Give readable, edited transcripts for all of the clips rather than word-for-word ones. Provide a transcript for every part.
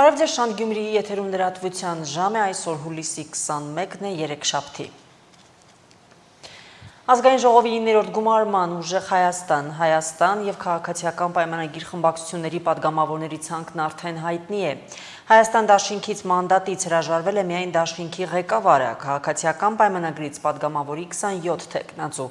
Բարև ձեզ, Շանթ Գյումրիի եթերում լրատվության ժամ է, այսօր հուլիսի 21-ն է, երեքշաբթի։ Ազգային ժողովի 9-րդ գումարման ուժեղ Հայաստան և քաղաքացիական պայմանագիր խմբակցությունների պատգամավորների ցանկն արդեն հայտնի է։ Հայաստան դաշինքից մանդատից հրաժարվել է միայն դաշինքի ղեկավարը, քաղաքացիական պայմանագրից պատգամավորի 27 թեկնածու,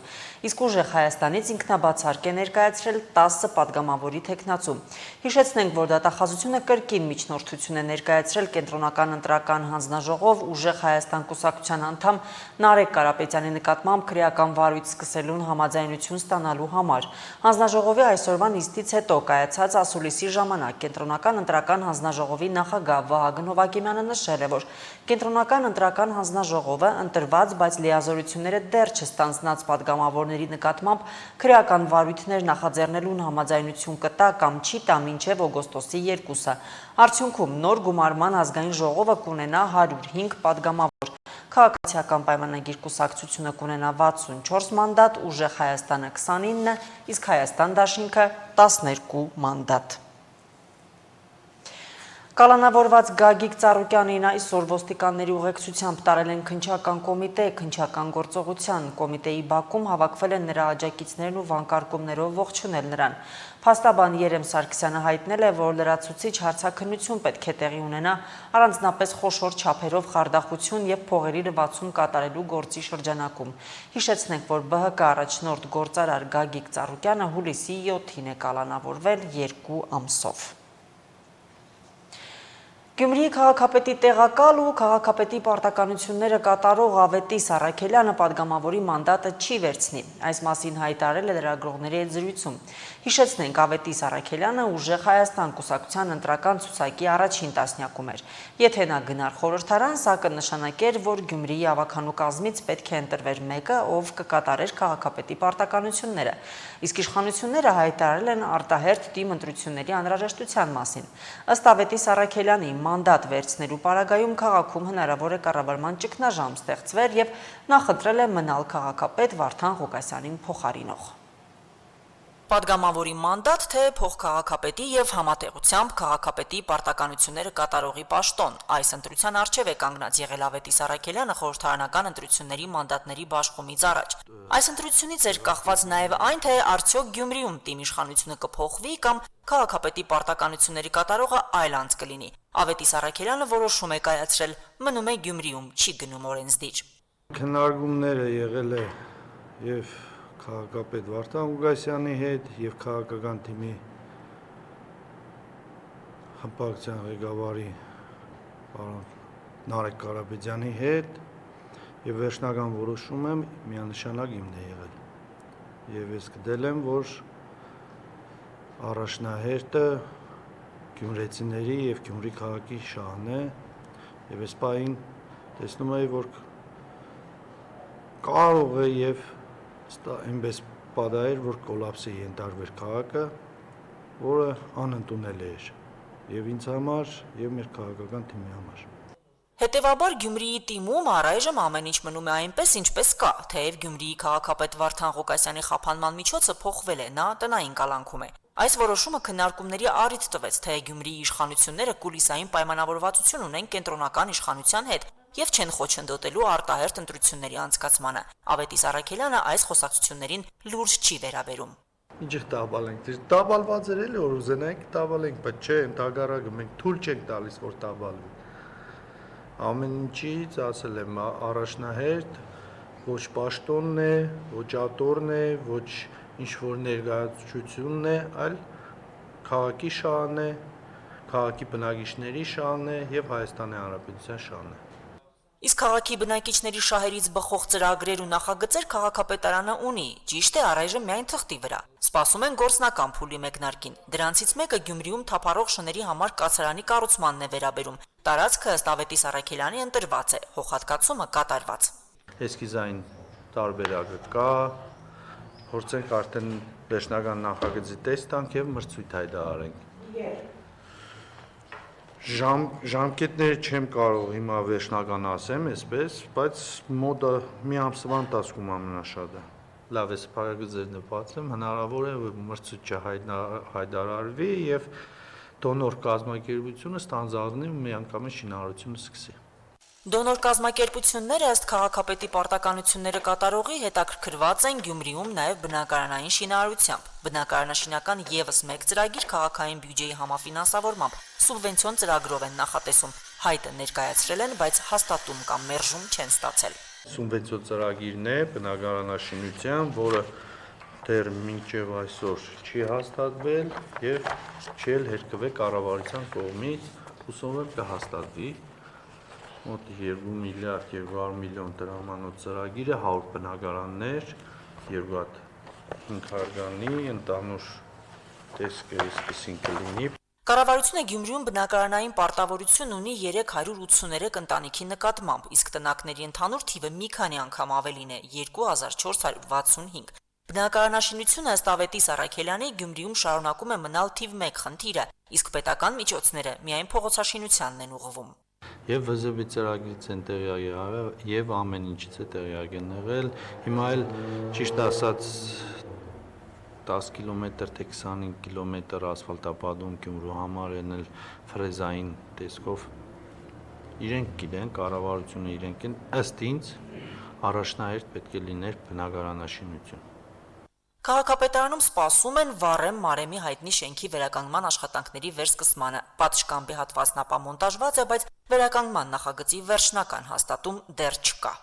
իսկ ուժեղ Հայաստանից ինքնաբացարկ է ներկայացրել 10 պատգամավորի թեկնածու։ Հիշեցնենք, որ դատախազությունը կրկին միջնորդություն է ներկայացրել կենտրոնական ընտրական հանձնաժողով ուժեղ Հայաստան կուսակցության անդամ Նարեկ Կարապետյանի նկատմամբ քրեական վարույթ սկսելուն համաձայնություն ստանալու համար։ Հանձնաժողովի այսօրվա նիստից հետո կայացած ասուլիսի ժամանակ կենտրոնական ընտրական հանձնաժողովի նախագահ Վահագն Հովակիմյանը նշել է, որ կենտրոնական ընտրական հանձնաժողովը ընտրված, բայց լիազորությունները դեռ չստանձնած պատգամավորների նկատմամբ քրեական վարույթներ նախաձեռնելուն համաձայնություն կտա կամ չի տա մինչև օգոստոսի 2-ը։ Արդյունքում նոր գումարման ազգային ժողովը կունենա 105 պատգամավոր, քաղաքացիական պայմանագիր կուսակցությունը կունենա 64 մանդատ, ուժեղ Հայաստանը 29, իսկ Հայաստան դաշինքը 12 մանդատ։ Կալանավորված Գագիկ Ծառուկյանին այսօր ոստիկանների ուղեկցությամբ տարել են քննչական կոմիտե, քննչական գործողության կոմիտեի բակում հավաքվել են նրա աջակիցներն ու վանկարկումներով ողջունել նրան։ Փաստաբան Երեմ Սարգսյանը հայտնել է, որ լրացուցիչ հարցաքննություն պետք է տեղի ունենա առանձնապես խոշոր չափերով խարդախություն և փողերի լվացում կատարելու գործի շրջանակում։ Հիշեցնենք, որ ԲՀԿ առաջնորդ գործարար Գագիկ Ծառուկյանը հուլիսի 7-ին է կալանավորվել 2 ամսով։ Գյումրիի քաղաքապետի տեղակալ ու քաղաքապետի պարտականությունները կատարող Ավետիս Առաքելյանը պատգամավորի մանդատը չի վերցնի։ Այս մասին հայտարարել է լրագրողների հետ զրույցում։ Հիշեցնենք, Ավետիս Առաքելյանը ուժեղ Հայաստան կուսակցության ընտրական ցուցակի առաջին տասնյակում էր։ Եթե նա գնար խորհրդարան, սա կնշանակեր, որ Գյումրիի ավականու կազմից պետք է ընտրվեր մեկը, ով կկատարեր քաղաքապետի պարտականությունները։ Իսկ իշխանությունները հայտարարել են արտահերթ թիմ ընտրությունների անհրաժեշտության մասին։ Ըստ Ավետիս Առաքելյանի մանդատ վերցնելու պարագայում քաղաքում հնարավոր է կառավարման ճգնաժամ ստեղծվեր և նախընտրել է մնալ քաղաքապետ Վարդան Ղուկասյանին փոխարինող։ Պատգամավորի մանդատ, թե փոխքաղաքապետի և համատեղությամբ քաղաքապետի պարտականությունները կատարողի պաշտոն։ Այս ընտրության առջև է կանգնած եղել Ավետիս Առաքելյանը խորհրդարանական ընտրությունների մանդատների բաշխումից առաջ։ Այս ընտրությունից էր կախված նաև այն, թե արդյոք Գյումրիում թիմ իշխանությունը կփոխվի կամ քաղաքապետի պարտականությունների կատարողը այլ անձ կլինի։ Ավետիս Առաքելյանը որոշում է կայացրել, մնում է Գյումրիում, չի գնում օրենսդիր։ Քննարկումները եղել է և քաղաքապետ Վարդան Ղուկասյանի հետ և քաղաքական թիմի խմբակցության ղեկավարի պարոն Նարեկ Կարապետյանի հետ և վերջնական որոշումը միանշանակ իմն է եղել։ Եվ ես գտել եմ, որ առաջնահերթը գյումրեցիների և Գյումրի քաղաքի շահն է, և այս պահին տեսնում եմ, որ կարող է և այնպես պատահեր, որ կոլապսի ենթարկվեր քաղաքը, որը անընդունել էր և ինձ համար, և մեր քաղաքական թիմի համար։ Հետևաբար Գյումրիի թիմում առայժմ ամեն ինչ մնում է այնպես, ինչպես կա, թեև Գյումրիի քաղաքապետ Վարդան Ղուկասյանի խափանման միջոցը փոխվել է, նա տնային կալանքում է։ Այս որոշումը քննարկումների առիթ տվեց, թե Գյումրիի իշխանությունները կուլիսային պայմանավորվածություն ունեն կենտրոնական իշխանության հետ և չեն խոչընդոտելու արտահերթ ընտրությունների անցկացմանը։ Ավետիս Առաքելյանը այս խոսակցություններին լուրջ չի վերաբերում։ Ինչ տաբալենք, տաբալված էր էլի, որ ուզենայինք տաբալենք, բայց չէ, ընդհակառակը մենք թույլ չենք տալիս, որ տաբալվի։ Ամեն ինչից ասել եմ, առաջնահերթ ոչ պաշտոնն է, ոչ ատորն է, ոչ ինչ-որ ներկայացությունն է, այլ քաղաքի շահն է, քաղաքի բնակիչների շահն է և Հայաստանի Հանրապետության շահն է։ Իսկ քաղաքի բնակիչների շահերից բխող ծրագրեր ու նախագծեր քաղաքապետարանը ունի, ճիշտ է առայժմ միայն թղթի վրա։ Սպասում են գործնական փուլի մեկնարկին։ Դրանցից մեկը Գյումրիում թափառող շների համար կացարանի կառուցմանն է վերաբերում։ Տարածքը ըստ Ավետիս Առաքելյանի ընտրված է, հողհատկացումը կատարված։ Էսքիզային տարբերակը կա, փորձենք արդեն վերջնական նախագծի տեստ տանք և մրցույթ հայտարարենք։ Ժամկետները չեմ կարող հիմա վերջնական ասեմ այսպես, բայց մոտը մի ամսվա ընթացքում ամենաշատը։ Լավ է, սպառակը ձեր նպատեմ, հնարավոր է մրցույթ չհայտարարվի և դոնոր կազմակերպությունը ստանձնի ու միանգամից շինարարությունը սկսի։ Դոնոր կազմակերպությունները ըստ քաղաքապետի պարտականությունները կատարողի հետաքրքրված են Գյումրիում նաև բնակարանային շինարարությամբ։ Բնակարանաշինական ևս մեկ ծրագիր քաղաքային բյուջեի համաֆինանսավորմամբ սուբվենցիոն ծրագրով են նախատեսում։ Հայտը ներկայացրել են, բայց հաստատում կամ մերժում չեն ստացել։ Սուբվենցիոն ծրագիրն է բնակարանաշինության, որը դեռ մինչև այսօր չի հաստատվել եւ չի հերկվել կառավարության կողմից, հուսով եմ կհաստատվի։ Մոտ 2 միլիարդ 200 միլիոն դրամանոց ծրագիրը 100 բնակարաններ, 2 հատ 5 հարգանի, ընդանուր տեսքը այսպեսին կլինի։ Կառավարությունը Գյումրիում բնակարանային պարտավորություն ունի 383 ընտանիքի նկատմամբ, իսկ տնակների ընդհանուր թիվը մի քանի անգամ ավելին է՝ 2465։ Բնակարանաշինությունը ըստ Ավետիս Առաքելյանի Գյումրիում շարունակում է մնալ թիվ 1 խնդիրը, իսկ պետական միջոցները միայն փողոցաշինությանն են ուղղվում։ Եվ վզվի ծրագրից են տեղյակ եղել եւ ամեն ինչից է տեղյակ են եղել։ Հիմա էլ ճիշտ ասած 10 կիլոմետր թե 25 կիլոմետր ասֆալտապատում Գյումրու համար են էլ ֆրեզային տեսքով իրենք գիտեն, կառավարությունը իրենք են, ըստ ինձ առաջնահերթ պետք է լիներ բնակարանաշինություն։ Քաղաքապետարանում սպասում են Վառեմ Մարեմի հայտնի շենքի վերականգնման աշխատանքների վերսկսմանը։ Պատշգամբի հատվածն ապամոնտաժված է, բայց վերականգնման նախագծի վերջնական հաստատում դեռ չկա։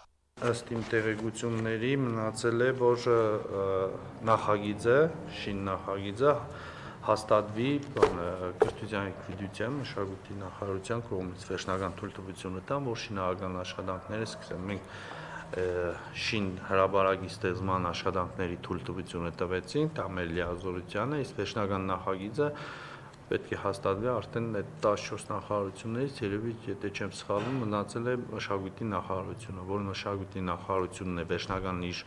Ըստ իմ տեղեկությունների մնացել է, որ նախագիծը, շին նախագիծը հաստատվի կրթության և գիտության մշակույթի նախարարության կողմից վերջնական թույլտվությունը տան, որ շինարարական աշխատանքները սկսեն։ Մենք շին հրաբարակի ստեղծման աշխատանքների թույլտվությունը տվեցինք, դա մեր լիազորությանը, իսկ վերջնական նախագիծը պետք է հաստատվի արդեն այդ 14 նախարարություններից, երևի, եթե չեմ սխալվում, մնացել է մշակույթի նախարարությունը, որ մշակույթի նախարարությունն է վերջնական իր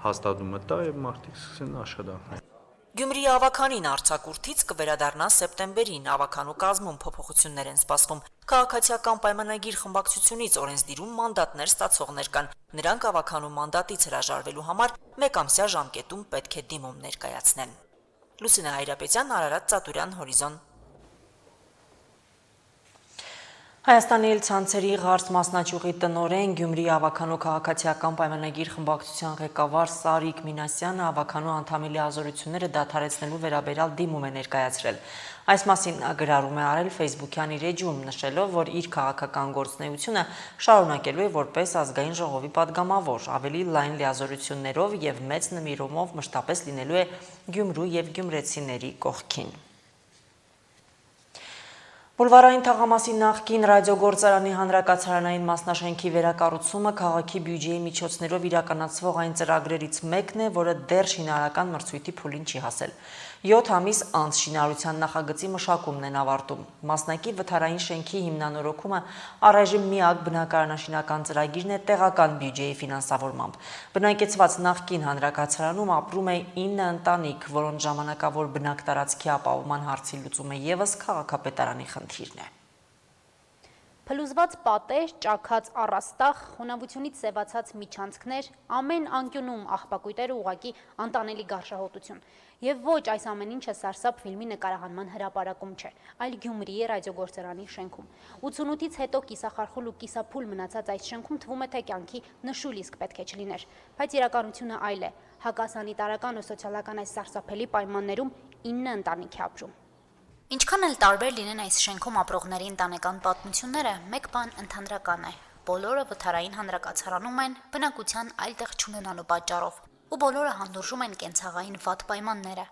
հաստատումը տա եւ մարդիկ սկսեն աշխատանքներ։ Գյումրիի ավականին արձակուրդից կվերադառնա սեպտեմբերին, ավականու կազմում փոփոխություններ են սպասվում։ Քաղաքացիական պայմանագիր խմբակցությունից օրենսդիրում մանդատներ ստացողներ կան։ Նրանք ավականու մանդատից հրաժարվելու համար մեկամսյա ժամկետում պետք է դիմում ներկայացնեն։ Լուսինե Հայրապետյան, Արարատ Ծատուրյան, Հորիզոն։ Հայաստանի ցանցերի ղարց մասնաճյուղի տնօրեն Գյումրիի ավականու քաղաքացիական պայմանագիր խմբակցության ղեկավար Սարիկ Մինասյանը ավականու անդամի լիազորությունները դադարեցնելու վերաբերյալ դիմում է ներկայացրել։ Այս մասին նա գրառում է արել Facebook-յան իր էջում, նշելով, որ իր քաղաքական գործունեությունը շարունակելու է որպես ազգային ժողովի падգամավոր, ավելի լայն լիազորություններով եւ մեծ նմիրումով մշտապես լինելու է Գյումրու եւ գյումրեցիների կողքին։ Բուլվարային թաղամասի նախկին ռադիոգործարանի հանրակացարանային մասնաշենքի վերակառուցումը քաղաքի բյուջեի միջոցներով իրականացվող այն ծրագրերից մեկն է, որը դեռ շինարարական մրցույթի փուլին չի հասել։ 7 ամիս անց շինարարության նախագծի մշակումն են ավարտում։ Մասնակի վթարային շենքի հիմնանորոգումը առայժմ միակ բնակարանաշինական ծրագիրն է տեղական բյուջեի ֆինանսավորմամբ։ Բնակեցված նախկին հանրակացարանում ապրում է 9 ընտանիք, որոնց ժամանակավոր բնակտարածքի ապահովման հարցի լուծումը ևս քաղաքապետարանի խնդիրն է։ Փլուզված պատեր, ճաքած առաստաղ, խոնավությունից սևացած միջանցքներ, ամեն անկյունում աղբակույտերը ուղղակի անտանելի գարշահոտություն։ Եվ ոչ այս ամեն ինչը Սարսափ ֆիլմի նկարահանման հրապարակում չէ, այլ Գյումրիի ռադիոգործարանի շենքում։ 88-ից հետո կիսախարխուլ ու կիսափուլ մնացած այս շենքում թվում է, թե կյանքի նշույլ իսկ պետք է չլիներ, բայց իրականությունը այլ է։ Հակասանիտարական ու սոցիալական այս սարսափելի պայմաններում 9 ընտանիք է ապրում։ Ինչքան էլ տարբեր լինեն այս շենքում ապրողների ընտանեկան պատմությունները, մեկ բան ընդհանրական է։ Բոլորը վթարային հանրակացարանում են բնակության այլ տեղ չունենալու պատճառով, ու բոլորը հանդուրժում են կենցաղային վատ պայմանները։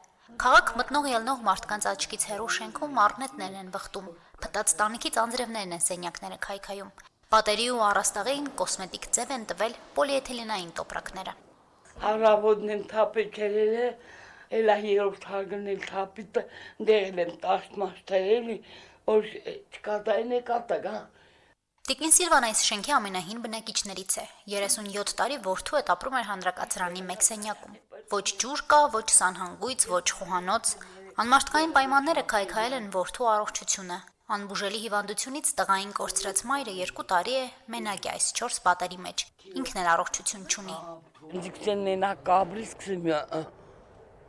Քաղաք մտնող ելնող մարդկանց աչքից հեռու շենքում առնետներ են վխտում, փտած տանիքից անձրևներն են սենյակները քայքայում։ Պատերի ու առաստաղին կոսմետիկ ձև են տվել պոլիէթիլենային տոպրակները։ Առավոտն են թափեքելել է, Էլա երորդ հարգնել թապիտը դեղել են տաշտմաշտերելի, որ չկատային է կատակ, Տիկին Սիլվան այս շենքի ամենահին բնակիչներից է, 37 տարի որդու հետ ապրում էր հանրակացարանի մեկ սենյակում, ոչ ջուր կա, ոչ սանհանգույց, ոչ խոհանոց, անմարդկային պայմանները քայքայել են որդու առողջությունը, անբուժելի հիվանդությունից տղային կորցրած մայրը 2 տարի է մենակ է այս 4 պատերի մեջ, ինքն էլ առողջություն չունի։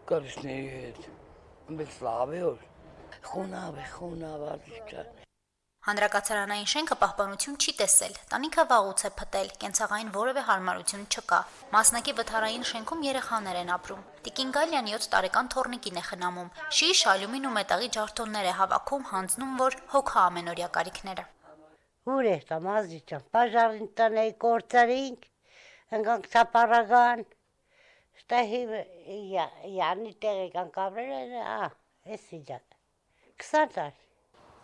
Կարշների հետ, ամենս լավ է որ, խունավարիչը։ Հանրակացարանային շենքը պահպանություն չի տեսել, տանիքը վաղուց է փտել, կենցաղային որևէ հարմարություն չկա։ Մասնակի վթարային շենքում երեխաներ են ապրում։ Տիկին Գալյան 7 տարեկան թոռնիկին է խնամում։ Շիշ, ալյումին ու մետաղի ջարդոններ է հավաքում, հանձնում, որ հոգա ամենօրյա կարիքները։ Ուր է տամ ազիջան, պաժարին տնեի կործարինք, ընկանք թապարագան, շտահի յանի տեղեկան կավրել էս իջան, 20 տարի։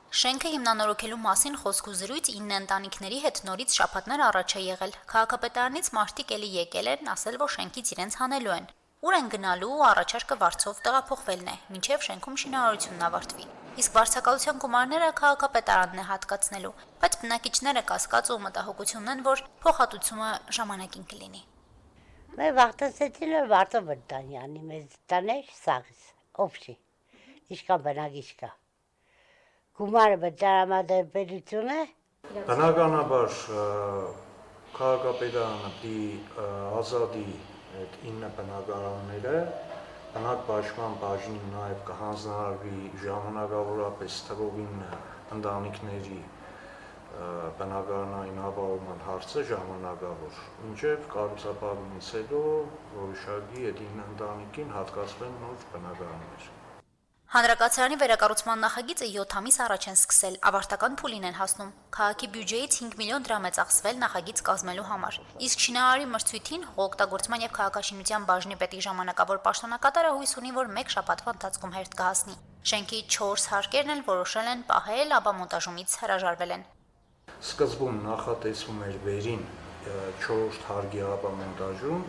Շենքը հիմնանորոգելու մասին խոսք ու զրույց 9 ընտանիքների հետ նորից շաբաթներ առաջ է եղել։ Քաղաքապետարանից մարդիկ էլի եկել են, ասել, որ շենքից իրենց հանելու են։ Ուր են գնալու ու առաջարկը վարձով տեղափոխվելն է, մինչև շենքում շինարարությունն ավարտվի։ Իսկ վարձակալության գումարները քաղաքապետարանն է հատկացնելու, բայց բնակիչները կասկած ու մտահոգություն ունեն, որ փոխհատուցումը ժամանակին կլինի։ Մեր վաղտասեցիլը վարձը վրտանյանի մեզ տաներ սաղիս, օբշի, իշկան բնագիշկա։ Գումարը վճարամատերպերություն է։ Բնականաբար քաղաքապետարանը պիտի ազատի այդ 9 բնակարանները, բնակ պաշտպան բաժինին նաև կհանձնարարվի ժամանակավորապես թվովին ընտանիքների բնակարանային ապահովման հարցը ժամանակավոր, մինչև կառուցապատումից հետո որոշակի այդ 9 ընտանիքին հատկացվեն նոր բնակարաններ։ Հանրակացարանի վերակառուցման նախագիծը 7 ամիս առաջ են սկսել, ավարտական փուլին են հասնում։ Քաղաքի բյուջեից 5 միլիոն դրամ է ծախսվել նախագիծ կազմելու համար։ Իսկ շինարարի մրցույթին հողօգտագործման եւ քաղաքաշինության բաժնի պետի ժամանակավոր պաշտոնակատարը հույս ունի, որ 1 շաբաթվա ընթացքում հերթ կհասնի։ Շենքի 4 հարկերն էլ որոշել են պահել, ապա մոնտաժումից հրաժարվել են։ Սկզբում նախատեսվում էր վերին 4 հարկի ապամոնտաժում,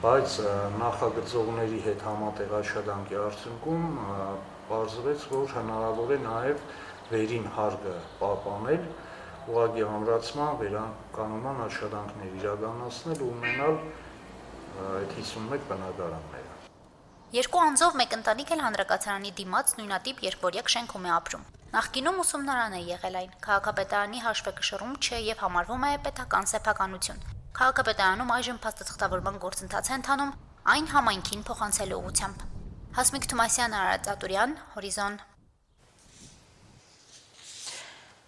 բայց նախագծողների հետ համատեղ աշխատանքի արդյունքում պարզվեց, որ հնարավոր է նաև վերին հարկը պահպանել, ուղղակի ամրացման վերանկանոնման աշխատանքներ իրականացնել ու ունենալ այդ 51 բնակարանները։ Երկու անձով մեկ ընտանիք էլ հանրակացարանի դիմաց նույնատիպ երկվորյակ շենքում է ապրում։ Նախկինում ուսումնարան է եղել այն, քաղաքապետարանի հաշվեկշռում չէ եւ համարվում է պետական սեփականություն։ Քաղաքապետարանում այժմ փաստաթղթավորման գործընթաց է ընթանում այն համայնքին փոխանցելու ուղղությամբ։ Հասմիկ Թումասյան, Արարատ Ծատուրյան, Հորիզոն։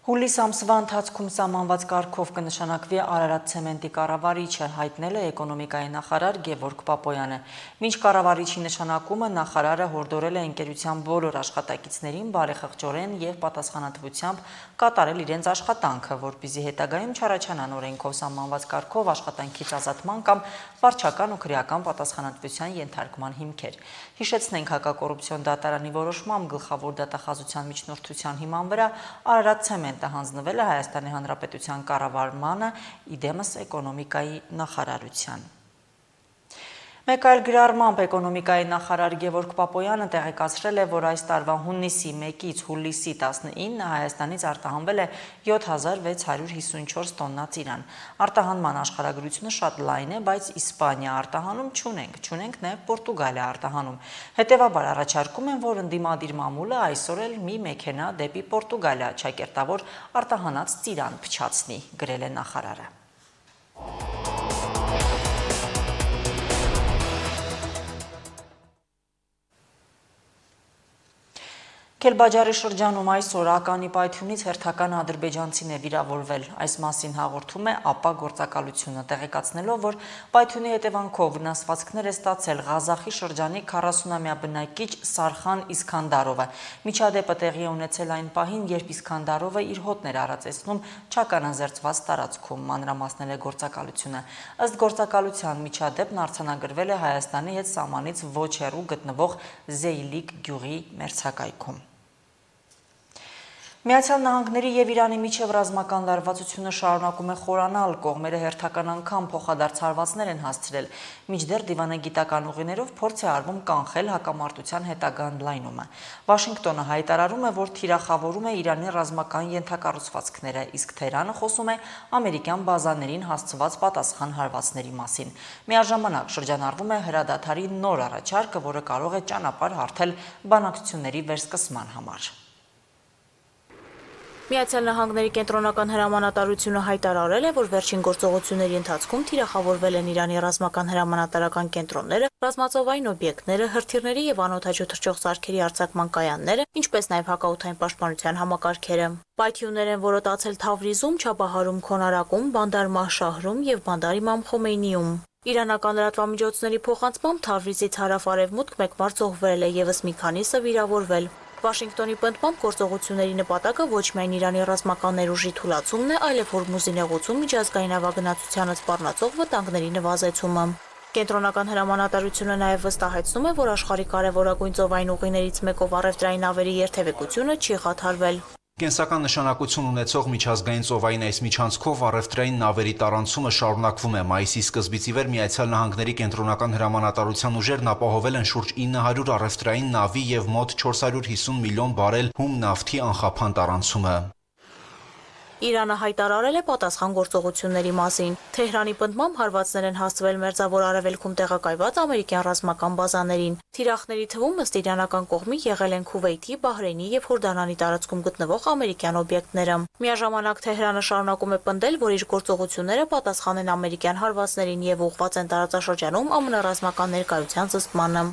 Հուլիս ամսվա ընթացքում սահմանված կարգով կնշանակվի Արարատ ցեմենտի կառավարիչը, հայտնել է էկոնոմիկայի նախարար Գևորգ Պապոյանը։ Մինչ կառավարիչի նշանակումը նախարարը հորդորել է ընկերության բոլոր աշխատակիցներին բարեխղճորեն եւ պատասխանատվությամբ կատարել իրենց աշխատանքը, որպեսզի հետագայում չառաջանան օրենքով սահմանված կարգով աշխատանքից ազատման կամ վարչական ու քրեական պատասխանատվության ենթարկման հիմքեր։ Հիշեցնենք, հակակոռուպցիոն դատարանի որոշմամբ գլխավոր դատախազության միջնորդության հիման վրա Արարատ ցեմենտը հանձնվել է Հայաստանի Հանրապետության կառավարմանը, իդեմս էկոնոմիկայի նախարարության։ Մեկ այլ գրառմամբ էկոնոմիկայի նախարար Գևորգ Պապոյանը տեղեկացրել է, որ այս տարվա հունիսի 1-ից հուլիսի 19-ը Հայաստանից արտահանվել է 7654 տոննա ծիրան։ Արտահանման աշխարհագրությունը շատ լայն է, բայց Իսպանիա արտահանում չունենք նաև Պորտուգալիա արտահանում։ Հետևաբար առաջարկում են, որ ընդդիմադիր մամուլը այսօր էլ մի մեքենա դեպի Պորտուգալիա ճակերտավոր արտահանած ծիրան փչացնի, գրել է նախարարը։ Քելբաջարի շրջանում այսօր ականի պայթյունից հերթական ադրբեջանցին է վիրավորվել։ Այս մասին հաղորդում է ԱՊԱ գործակալությունը, տեղեկացնելով, որ պայթյունի հետևանքով վնասվածքներ է ստացել Ղազախի շրջանի 40-ամյա բնակիչ Սարխան Իսքանդարովը։ Միջադեպը տեղի է ունեցել այն պահին, երբ Իսքանդարովը իր հոտն էր արածեցնում չականազերծված տարածքում, մանրամասնել է գործակալությունը։ Ըստ գործակալության միջադեպն արձանագրվել է Հայաստանի հետ սահմանից ոչ հեռու գտնվող Զեյլիկ գյուղի մերձակայքում։ Միացյալ Նահանգների եւ Իրանի միջև ռազմական լարվածությունը շարունակում է խորանալ, կողմերը հերթական անգամ փոխադարձ հարվածներ են հասցրել, մինչդեռ դիվանագիտական ուղիներով փորձ է արվում կանխել հակամարտության հետագա ընդլայնումը։ Վաշինգտոնը հայտարարում է, որ թիրախավորում է Իրանի ռազմական ենթակառուցվածքները, իսկ Թեհրանը խոսում է ամերիկյան բազաներին հասցված պատասխան հարվածների մասին։ Միաժամանակ շրջանառվում է հրադադարի նոր առաջարկը, որը կարող է ճանապարհ հարթել բանակցությունների վերսկսման համար։ Միացյալ Նահանգների կենտրոնական հրամանատարությունը հայտարարել է, որ վերջին գործողությունների ընթացքում թիրախավորվել են Իրանի ռազմական հրամանատարական կենտրոնները, ռազմածովային օբյեկտները, հրթիռների եւ անօդաչու թռչող սարքերի արձակման կայանները, ինչպես նաեւ հակաօդային պաշտպանության համակարգերը։ Պայթյուններ են որոտացել Թավրիզում, Չաբահարում, Քոնարակում, Բանդար Մահշահրում եւ Բանդար Իմամ Խոմեյնիում։ Իրանական լրատվամիջոցների փոխանցմամբ Թավրիզից հարավ-արևմուտք մեկ մարդ զոհվել է, եւս մի քանիսը վիրավորվել։ Վաշինգտոնի պնդմամբ գործողությունների նպատակը ոչ միայն Իրանի ռազմական ներուժի թուլացումն է, այլև Հորմուզի նեղուցում միջազգային ավագնացությանը սպառնացող վտանգների նվազեցումը։ Կենտրոնական հրամանատարությունը նաև վստահեցնում է, որ աշխարհի կարևորագույն ծովային ուղիներից մեկով առևտրային նավերի երթևեկությունը չի խաթարվել։ Կենսական նշանակություն ունեցող միջազգային ծովային այս միջանցքով առևտրային նավերի տարանցումը շարունակվում է։ Մայիսի սկզբից ի վեր Միացյալ Նահանգների կենտրոնական հրամանատարության ուժերն ապահովել են շուրջ 900 առևտրային նավի եւ մոտ 450 միլիոն բարել հում նավթի անխափան տարանցումը։ Իրանը հայտարարել է պատասխան գործողությունների մասին։ Թեհրանի պնդմամբ հարվածներ են հասցվել Մերձավոր Արևելքում տեղակայված ամերիկյան ռազմական բազաներին։ Թիրախների թվում ըստ իրանական կողմի եղել են Քուվեյթի, Բահրեյնի եւ Հորդանանի տարածքում գտնվող ամերիկյան օբյեկտները։ Միաժամանակ Թեհրանը շարունակում է պնդել, որ իր գործողությունները պատասխան են ամերիկյան հարվածներին եւ ուղղված են տարածաշրջանում ԱՄՆ ռազմական ներկայության զսպմանը։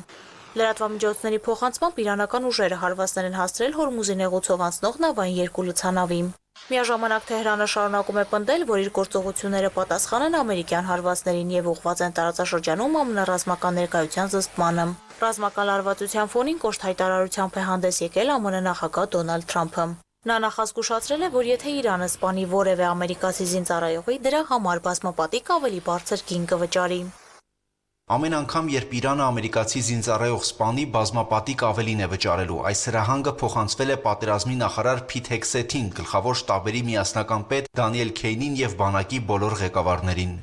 Լրատվամիջոցների փոխանցմամբ իրանական ուժերը հարվածներ են հասցրել Հորմուզի նեղուցով անցնող նավային երկու լցանավի։ Միաժամանակ Թեհրանը շարունակում է պնդել, որ իր գործողությունները պատասխան են ամերիկյան հարվածներին եւ ուղղված են տարածաշրջանում ԱՄՆ ռազմական ներկայության զսպմանը։ Ռազմական լարվածության ֆոնին կոշտ հայտարարությամբ է հանդես եկել ԱՄՆ նախագահ Դոնալդ Թրամփը։ Նա նախազգուշացրել է, որ եթե Իրանը սպանի որևէ ամերիկացի զինծառայողի, դրա համար բազմապատիկ ավելի բարձր գին կվճարի։ Ամեն անգամ, երբ Իրանը ամերիկացի զինծառայող սպանի, բազմապատիկ ավելին է վճարելու։ Այս հրահանգը փոխանցվել է պատերազմի նախարար Փիթ Հեքսեթին, գլխավոր շտաբերի միասնական պետ Դանիել Քեյնին եւ բանակի բոլոր ղեկավարներին։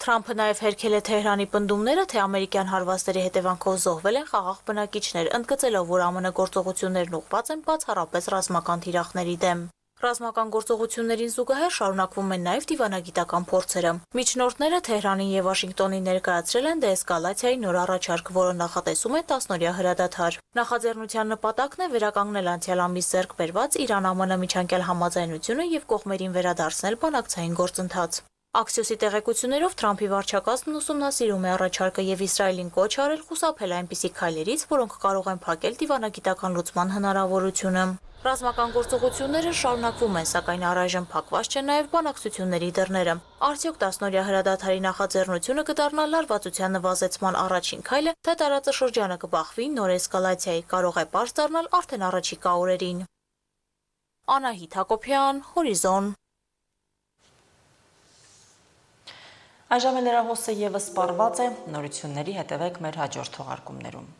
Թրամփը նաև հերքել է Թեհրանի պնդումները, թե ամերիկյան հարվածների հետևանքով զոհվել են խաղաղ բնակիչներ, ընդգծելով, որ ԱՄՆ գործողություններն ուղղված են բացառապես ռազմական թիրախների դեմ։ Ռազմական գործողություններին զուգահեռ շարունակվում են նաև դիվանագիտական փորձերը։ Միջնորդները Թեհրանին եւ Վաշինգտոնին ներկայացրել են դեէսկալացիայի նոր առաջարկ, որը նախատեսում է 10-օրյա հրադադար։ Նախաձեռնության նպատակն է վերականգնել անցյալ ամիս ձեռք բերված Իրան-ԱՄՆ միջանկյալ համաձայնությունը եւ կողմերին վերադարձնել բանակցային գործընթաց։ Աքսիոսի տեղեկություններով Թրամփի վարչակազմն ուսումնասիրում է առաջարկը եւ Իսրայելին կոչ արել խուսափել այնպիսի քայլերից, որոնք կարող են փակել դիվանագիտական լուծման հնարավորությունը։ Ռազմական գործողությունները շարունակվում են, սակայն առայժմ փակված չեն նաև բանակցությունների դռները։ Արդյոք 10-օրյա հրադադարի նախաձեռնությունը կդառնա լարվածության նվազեցման առաջին քայլը, թե տարածաշրջանը կբախվի նոր էսկալացիայի, կարող է պարզ դառնալ արդեն առաջիկա օրերին։ Անահիտ Հակոբյան, Հորիզոն։ Այժմ լրահոսը եւս սպառված է, նորությունների հետևեք մեր հաջորդ թողարկումներում։